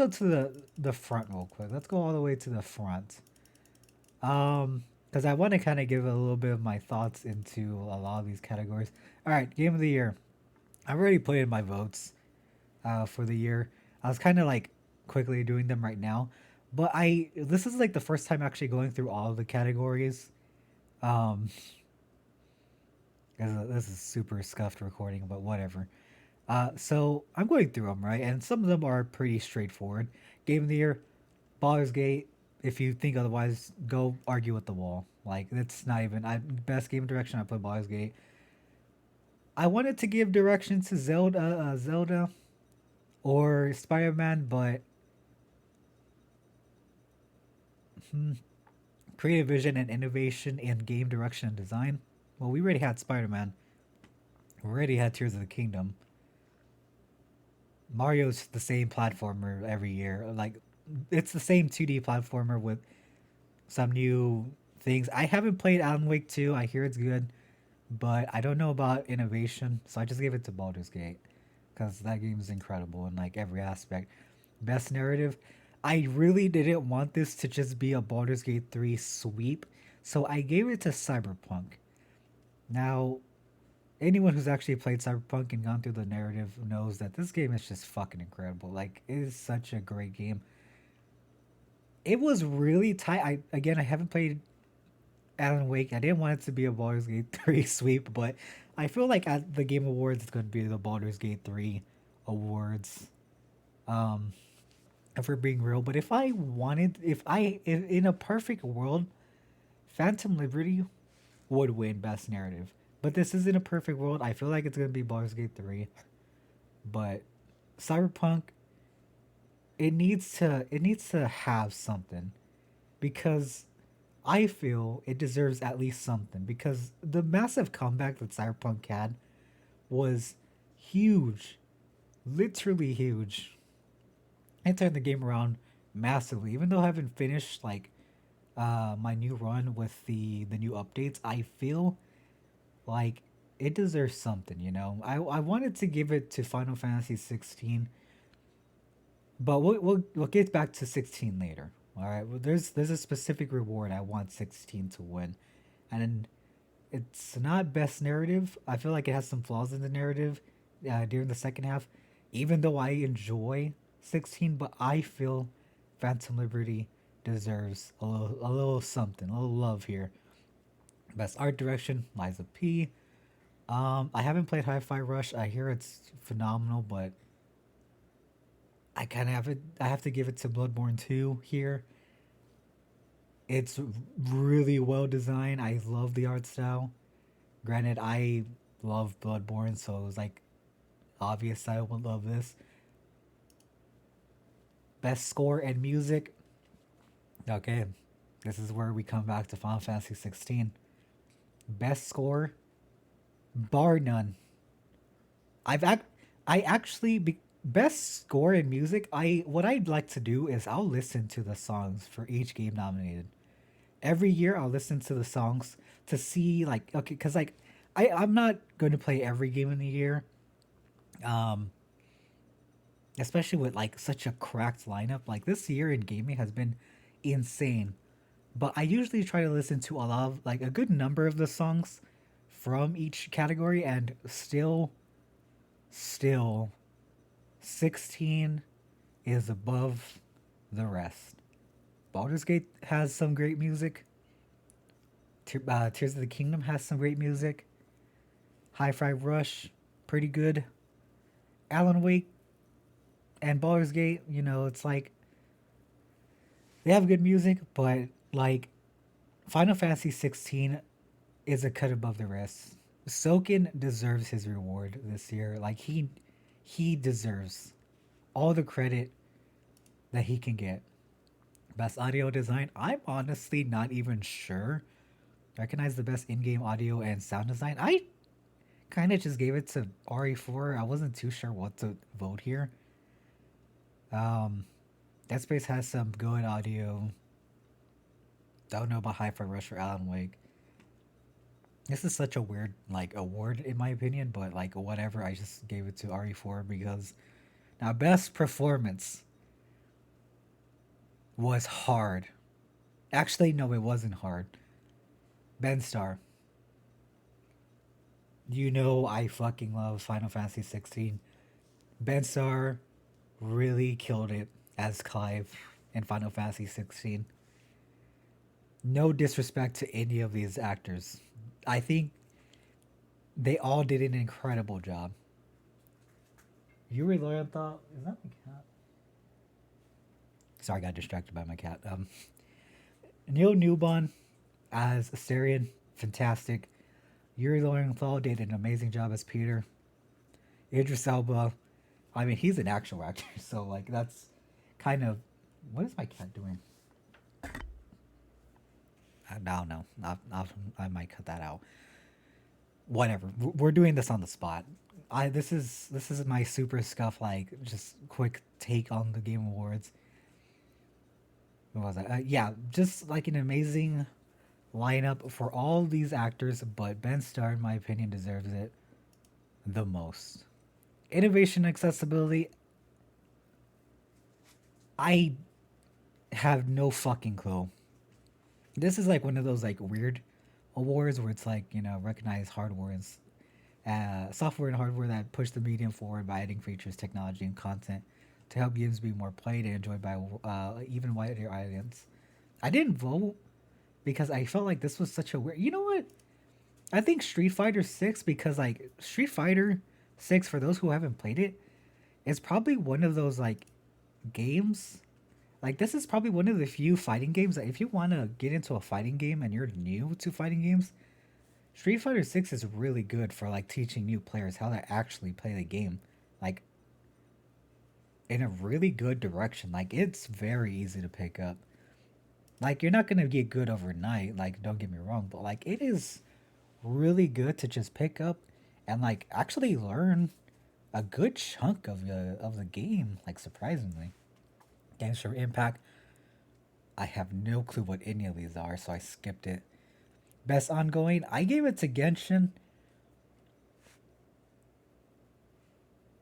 go to the front real quick. Let's go all the way to the front. Because I want to kind of give a little bit of my thoughts into a lot of these categories. All right, game of the year. I've already put in my votes for the year. I was kind of like quickly doing them right now, but I this is like the first time actually going through all of the categories. Um, this is super scuffed recording, but whatever. So I'm going through them right, and some of them are pretty straightforward. Game of the year, Baldur's Gate. If you think otherwise, go argue with the wall. Like it's not even best game direction. I put Baldur's Gate. I wanted to give direction to Zelda or Spider Man, but hmm, creative vision and innovation in game direction and design. Well, we already had Spider Man. We already had Tears of the Kingdom. Mario's the same platformer every year. Like it's the same 2D platformer with some new things. I haven't played Alan Wake 2. I hear it's good, but I don't know about innovation, so I just gave it to Baldur's Gate because that game is incredible in like every aspect. Best narrative. I really didn't want this to just be a Baldur's Gate 3 sweep, so I gave it to Cyberpunk. Now, anyone who's actually played Cyberpunk and gone through the narrative knows that this game is just fucking incredible. Like, it is such a great game. It was really tight. I haven't played Alan Wake. I didn't want it to be a Baldur's Gate 3 sweep, but I feel like at the Game Awards, it's going to be the Baldur's Gate 3 awards. Um, if we're being real, but if in a perfect world, Phantom Liberty would win Best Narrative. But this isn't a perfect world. I feel like it's going to be Baldur's Gate 3. But Cyberpunk, it needs to have something because I feel it deserves at least something because the massive comeback that Cyberpunk had was huge, literally huge. It turned the game around massively. Even though I haven't finished like my new run with the new updates, I feel like it deserves something. I wanted to give it to Final Fantasy 16, but we'll get back to 16 later. All right, well, there's a specific reward I want 16 to win, and it's not best narrative. I feel like it has some flaws in the narrative during the second half, even though I enjoy 16. But I feel Phantom Liberty deserves a little something, a little love here. Best art direction, Liza P. I haven't played Hi-Fi Rush. I hear it's phenomenal, but I kind of have it. I have to give it to Bloodborne 2 here. It's really well designed. I love the art style. Granted, I love Bloodborne, so it was like obvious I would love this. Best score and music. Okay, this is where we come back to Final Fantasy 16. Best score, bar none. I've act, I actually best score and music. What I'd like to do is I'll listen to the songs for each game nominated. Every year I'll listen to the songs to see like okay, cause like I'm not going to play every game in the year. Um, especially with like such a cracked lineup. Like this year in gaming has been insane. But I usually try to listen to a lot of like a good number of the songs from each category and still 16 is above the rest. Baldur's Gate has some great music. Tears of the Kingdom has some great music. Hi-Fi Rush, pretty good. Alan Wake and Baldur's Gate, it's like they have good music, but like Final Fantasy 16 is a cut above the rest. Soken deserves his reward this year. Like he deserves all the credit that he can get. Best audio design. I'm honestly not even sure. Recognize the best in-game audio and sound design. I kind of just gave it to RE4. I wasn't too sure what to vote here. Um, Dead Space has some good audio. Don't know about Hi-Fi Rush or Alan Wake. This is such a weird like award in my opinion, but like whatever. I just gave it to RE4 because now best performance. was hard. Actually, no, it wasn't hard. Ben Star, you know I fucking love Final Fantasy 16. Ben Star really killed it as Clive in Final Fantasy 16. No disrespect to any of these actors. I think they all did an incredible job. Yuri Lowenthal, is that my cat? Sorry, I got distracted by my cat. Neil Newbon as Asterion, fantastic. Yuri Lowenthal did an amazing job as Peter. Idris Elba, I mean, he's an actual actor, so like that's kind of what is my cat doing? I don't know. I might cut that out. Whatever. We're doing this on the spot. I this is my super scuff like just quick take on the Game Awards. What was that? Yeah, just like an amazing lineup for all these actors, but Ben Starr, in my opinion, deserves it the most. Innovation, accessibility. I have no fucking clue. This is like one of those like weird awards where it's like recognize hardware and software and hardware that push the medium forward by adding features, technology, and content to help games be more played and enjoyed by even wider audience. I didn't vote because I felt like this was such a weird. You know what? I think Street Fighter Six because like Street Fighter Six for those who haven't played it is probably one of those like games. Like this is probably one of the few fighting games that if you want to get into a fighting game and you're new to fighting games, Street Fighter 6 is really good for like teaching new players how to actually play the game. Like in a really good direction. Like it's very easy to pick up. Like you're not going to get good overnight, like don't get me wrong, but like it is really good to just pick up and like actually learn a good chunk of the game, like surprisingly. Games for Impact, I have no clue what any of these are, so I skipped it. Best ongoing, I gave it to Genshin.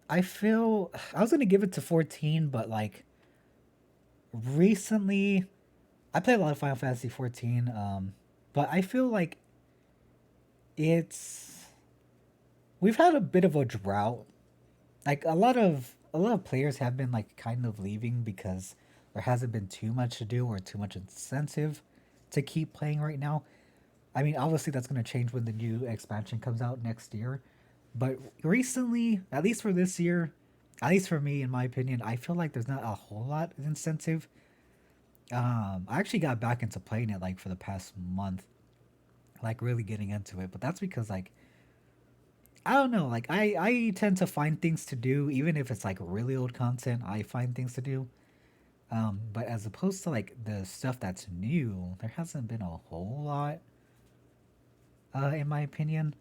I feel I was gonna give it to 14, but like recently, I played a lot of Final Fantasy 14. But I feel like it's we've had a bit of a drought. Like a lot of players have been like kind of leaving because there hasn't been too much to do or too much incentive to keep playing right now. I mean, obviously that's going to change when the new expansion comes out next year. But recently, at least for this year, at least for me, in my opinion, I feel like there's not a whole lot of incentive. I actually got back into playing it like for the past month, like really getting into it. But that's because like I don't know, like I tend to find things to do, even if it's like really old content. I find things to do. But as opposed to like the stuff that's new, there hasn't been a whole lot. In my opinion,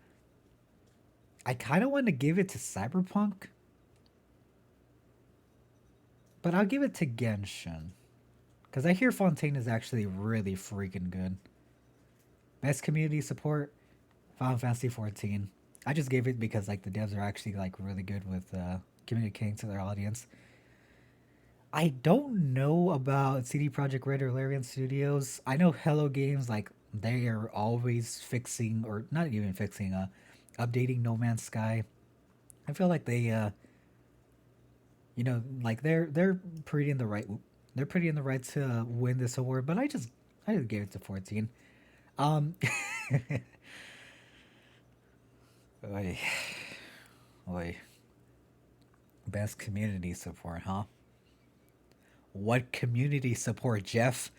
I kind of want to give it to Cyberpunk, but I'll give it to Genshin because I hear Fontaine is actually really freaking good. Best community support, Final Fantasy 14. I just gave it because like the devs are actually like really good with communicating to their audience. I don't know about CD Projekt Red or Larian Studios. I know Hello Games like they are always fixing or not even fixing updating No Man's Sky. I feel like they like they're pretty in the right they're pretty in the right to win this award, but I just gave it to 14. Um oy, oy. Best community support, huh? What community support, Jeff?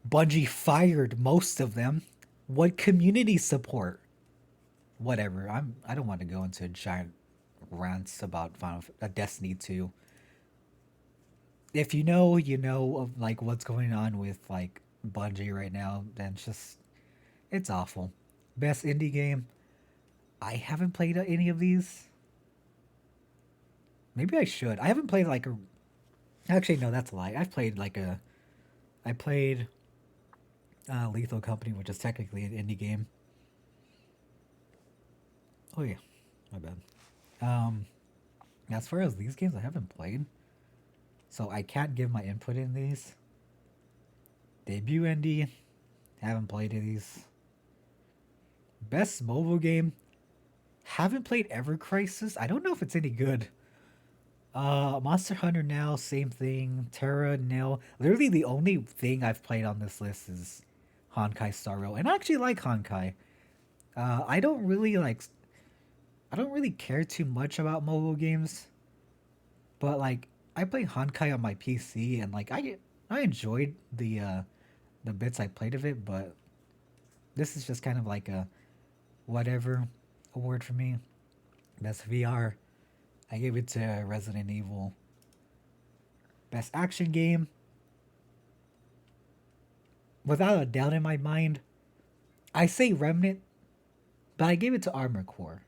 Bungie fired most of them. What community support? Whatever. I don't want to go into giant rants about Final Destiny 2. If you know, you know of like what's going on with like Bungie right now, then it's awful. Best indie game. I haven't played any of these. Maybe I should. I haven't played like a. Actually, no, that's a lie. I've played like a. I played Lethal Company, which is technically an indie game. Oh yeah, my bad. Um, as far as these games, I haven't played, so I can't give my input in these. Debut indie. Haven't played these. Best mobile game. Haven't played Ever Crisis. I don't know if it's any good. Monster Hunter now, same thing. Terra nil. Literally the only thing I've played on this list is Honkai Star Rail, and I actually like Honkai. I don't really like. I don't really care too much about mobile games, but like I play Honkai on my PC, and like I enjoyed the bits I played of it, but this is just kind of like a whatever award for me. Best VR. I gave it to Resident Evil. Best action game. Without a doubt in my mind, I say Remnant, but I gave it to Armor Core.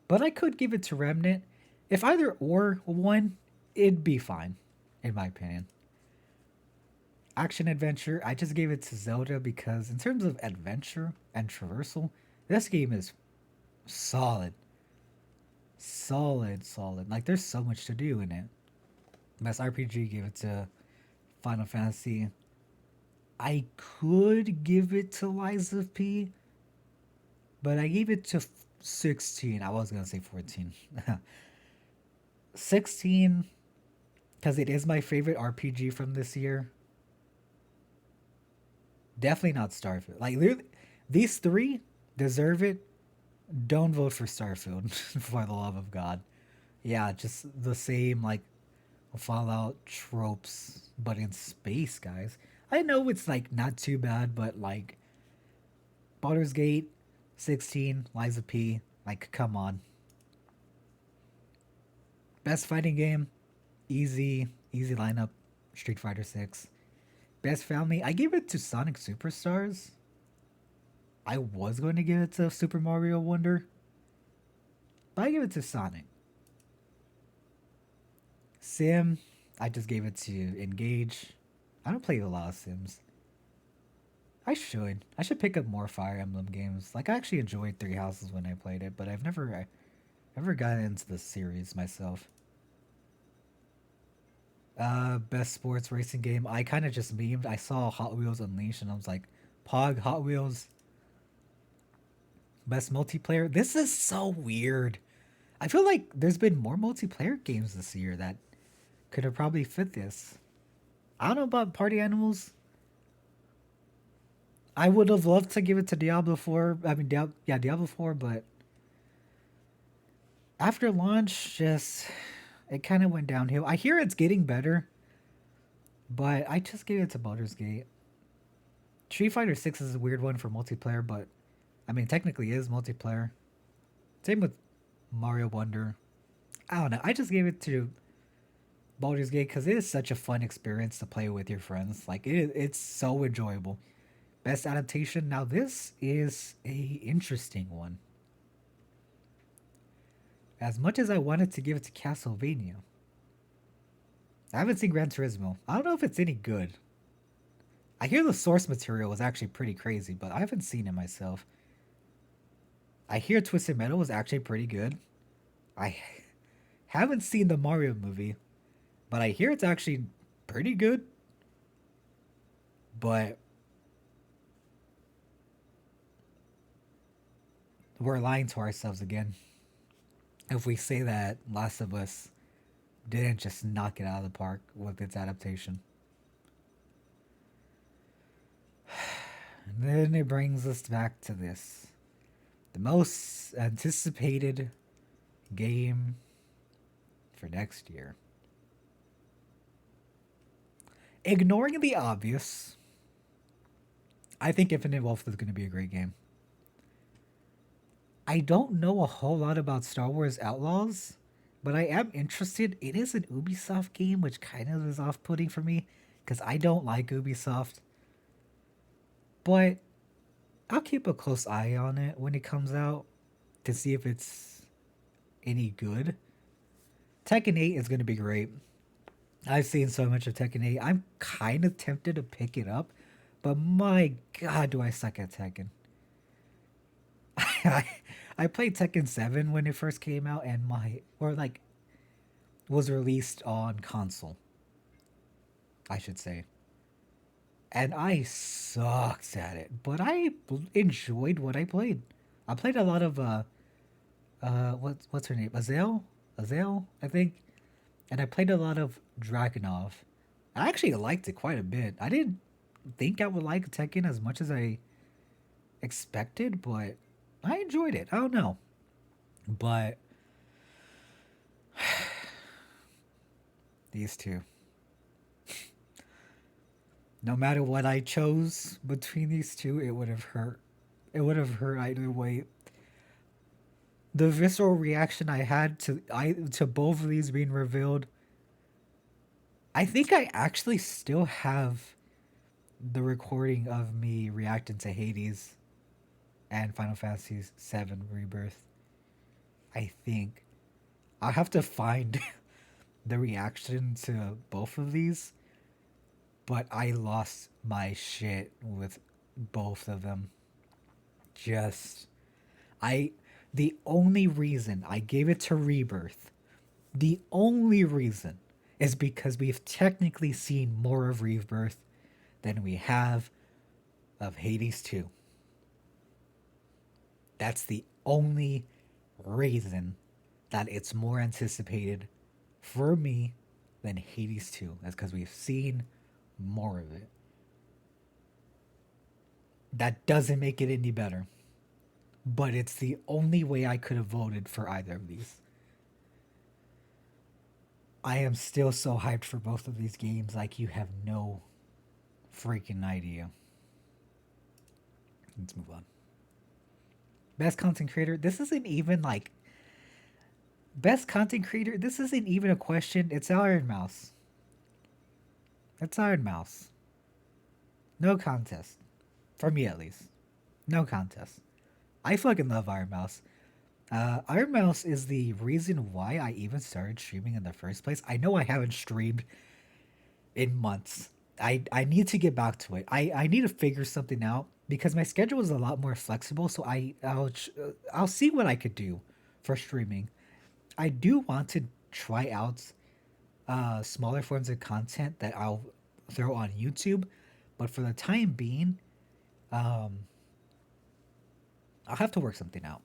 But I could give it to Remnant. If either or won, it'd be fine, in my opinion. Action adventure, I just gave it to Zelda because, in terms of adventure and traversal, this game is solid. Solid, solid. Like, there's so much to do in it. Best RPG, gave it to Final Fantasy. I could give it to Lies of P, but I gave it to 16. I was going to say 14. 16, because it is my favorite RPG from this year. Definitely not Starfield. Like, these three deserve it. Don't vote for Starfield, for the love of God. Yeah, just the same, like, Fallout tropes, but in space, guys. I know it's, like, not too bad, but, like, Baldur's Gate, 16, Lies of P. Like, come on. Best fighting game, easy lineup, Street Fighter 6. Best family, I gave it to Sonic Superstars. I was going to give it to Super Mario Wonder, but I give it to Sonic. Sim, I just gave it to Engage. I don't play a lot of Sims. I should. I should pick up more Fire Emblem games. Like, I actually enjoyed Three Houses when I played it, but I've never gotten into the series myself. Best sports racing game. I kind of just memed. I saw Hot Wheels Unleashed and I was like, Pog, Hot Wheels. Best multiplayer. This is so weird. I feel like there's been more multiplayer games this year that could have probably fit this. I don't know about Party Animals. I would have loved to give it to Diablo 4. I mean, Diablo 4, but after launch, just it kind of went downhill. I hear it's getting better, but I just gave it to Baldur's Gate. Street Fighter 6 is a weird one for multiplayer, but I mean, technically it is multiplayer. Same with Mario Wonder. I don't know. I just gave it to Baldur's Gate because it is such a fun experience to play with your friends. Like it's so enjoyable. Best adaptation. Now this is a interesting one. As much as I wanted to give it to Castlevania, I haven't seen Gran Turismo. I don't know if it's any good. I hear the source material was actually pretty crazy, but I haven't seen it myself. I hear Twisted Metal was actually pretty good. I haven't seen the Mario movie, but I hear it's actually pretty good. But we're lying to ourselves again if we say that Last of Us didn't just knock it out of the park with its adaptation. And then it brings us back to this. The most anticipated game for next year. Ignoring the obvious, I think Infinite Wealth is going to be a great game. I don't know a whole lot about Star Wars Outlaws, but I am interested. It is an Ubisoft game, which kind of is off putting for me because I don't like Ubisoft. But I'll keep a close eye on it when it comes out to see if it's any good. Tekken 8 is going to be great. I've seen so much of Tekken 8. I'm kind of tempted to pick it up, but my god, do I suck at Tekken. I played Tekken 7 when it first came out and was released on console, I should say. and I sucked at it, but I enjoyed what I played. I played a lot of what's her name? Azale, I think. And I played a lot of Dragunov. I actually liked it quite a bit. I didn't think I would like Tekken as much as I expected, but I enjoyed it. I don't know. But these two. No matter what I chose between these two, it would have hurt. It would have hurt either way. The visceral reaction I had to both of these being revealed, I think I actually still have the recording of me reacting to Hades and Final Fantasy VII Rebirth. I think I'll have to find the reaction to both of these, but I lost my shit with both of them. Just I the only reason I gave it to Rebirth, the only reason is because we've technically seen more of Rebirth than we have of Hades 2. That's the only reason that it's more anticipated for me than Hades 2. That's because we've seen more of it. That doesn't make it any better. But it's the only way I could have voted for either of these. I am still so hyped for both of these games, like you have no freaking idea. Let's move on. Best content creator. This isn't even like best content creator. This isn't even a question. It's Iron Mouse. It's Iron Mouse. No contest. For me at least. No contest. I fucking love Iron Mouse. Iron Mouse is the reason why I even started streaming in the first place. I know I haven't streamed in months. I need to get back to it. I need to figure something out because my schedule is a lot more flexible. So I'll see what I could do for streaming. I do want to try out smaller forms of content that I'll throw on YouTube, but for the time being, um, I'll have to work something out.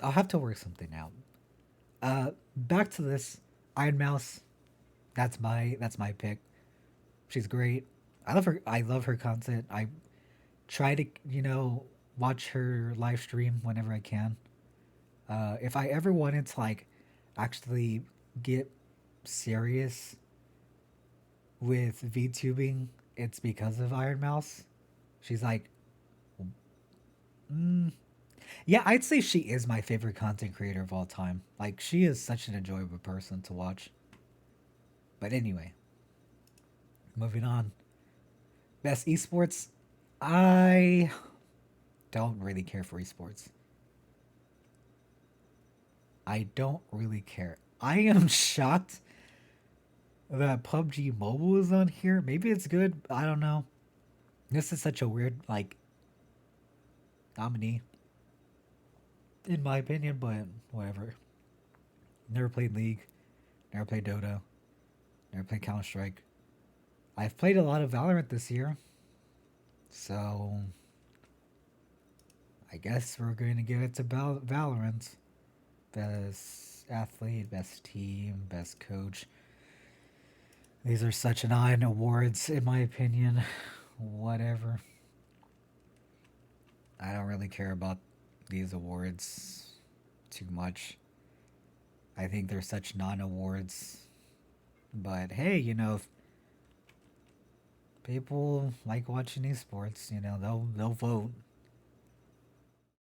I'll have to work something out. Back to this Iron Mouse. That's my pick. She's great. I love her. I love her content. I try to watch her live stream whenever I can. If I ever wanted to like actually get serious with VTubing, it's because of Iron Mouse. She's like, mm, yeah, I'd say she is my favorite content creator of all time. Like, she is such an enjoyable person to watch. But anyway, moving on. Best esports. I don't really care for esports. I don't really care. I am shocked that PUBG Mobile is on here. Maybe it's good. I don't know. This is such a weird, like, nominee, in my opinion, but whatever. Never played League. Never played Dota. Never played Counter Strike. I've played a lot of Valorant this year. So, I guess we're going to give it to Valorant. Best athlete, best team, best coach. These are such an awards, in my opinion. Whatever. I don't really care about these awards too much. I think they're such non-awards. But hey, if people like watching esports, they'll vote.